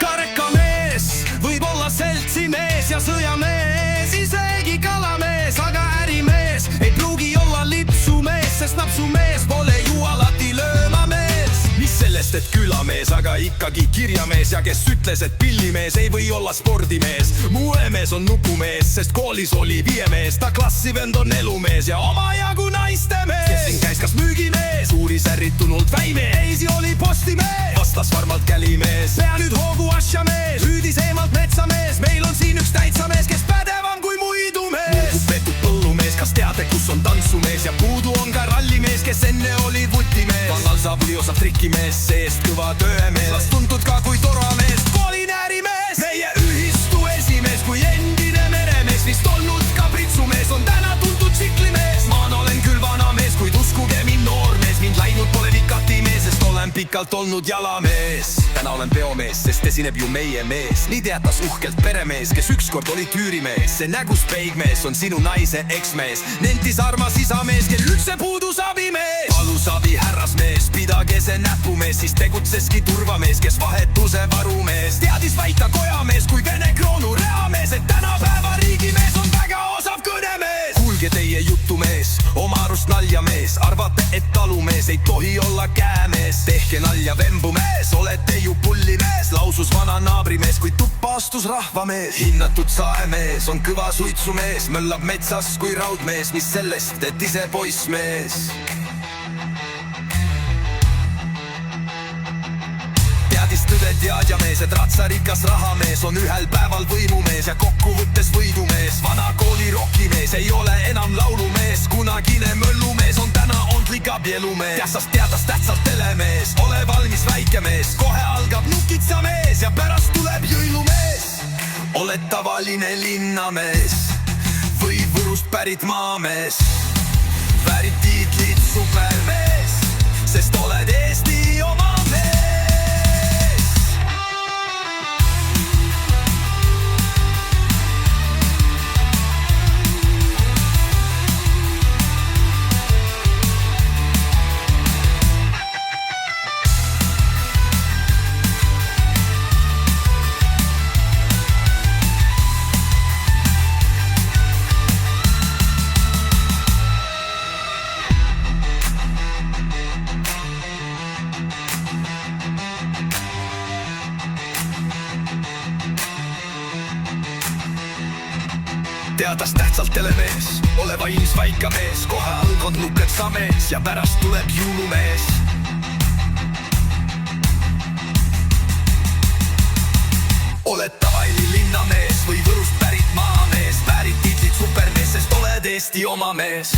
Karekamees võib olla seltsimees ja sõjamees, isegi kalamees, aga ärimees ei pruugi olla lipsumees, sest napsumees pole ju alati löömamees. Mis sellest, et külamees, aga ikkagi kirjamees, ja kes ütles, et pillimees ei või olla spordimees. Mu õemees on nukumees, sest koolis oli viemees, ta klassivend on elumees ja omajagu naistemees. Kes siin käis, kas müügimees, uuris ärritunult väimees, eisi oli postimees, vastas varmalt kälimees. Pea nüüd hoogu asjamees, hüüdis eemalt metsamees, meil on siin üks täitsamees, kes pädevam kui muidumees. Lugupeetud põllumees, kas teate, kus on tantsumees, ja puudu on ka rallimees, kes enne oli vutimees. Vannal saab üliosalt trikkimees, seest kõva töömees, tuntud ka kui toramees, koolin ärimees. Meie ühistu esimees, kui endine meremees, vist olnud ka pritsumees, on täna tuntud tsiklimees. Maan olen küll vanamees, kuid uskuge mind noormees, mind läinud pole vikatimees, sest olen pikalt olnud jalamees. Täna olen peomees, sest esineb ju meie mees, nii teatas uhkelt peremees, kes ükskord oli tüürimees. See nägus peigmees on sinu naise eksmees, nentis armas isamees, kel üldse puudus abimees. Palus abi härrasmees, pidage see näpumees, siis tegutseski turvamees, kes vahetuse varumees. Teadis väita kojamees kui Vene kroonu reamees, et tänapäeva riigimees on väga osav kõnemees. Kuulge teie jutumees, oma arust naljamees, arvate, et talumees ei tohi olla käemees. Tehke nalja vembumees, olete ju pullimees, lausus vana naabrimees, kui tuppa astus rahvamees. Hinnatud saemees on kõva suitsumees, möllab metsas kui raudmees, mis sellest, et ise poissmees. Teadis tõde teadjamees, et ratsarikas rahamees on ühel päeval võimumees ja kokkuvõttes võidumees. Vana kooli rokimees ei ole enam laulumees, kunagine möllumees on täna ontlik abielumees. Tähtsast teadas tähtsalt telemees, ole valmis väikemees, kohe algab nukitsamees ja pärast tuleb jõilumees. Oled tavaline linnamees või Võrust pärit maamees, väärid tiitlit supermees, sest oled Eesti oma mees. Teadas tähtsalt telemees, ole valmis väikamees, kohe algond luketsamees ja pärast tuleb jõulumees. Oled tavaline linnamees või Võrust pärit maamees, väärid tiitlit supermees, sest oled Eesti oma mees.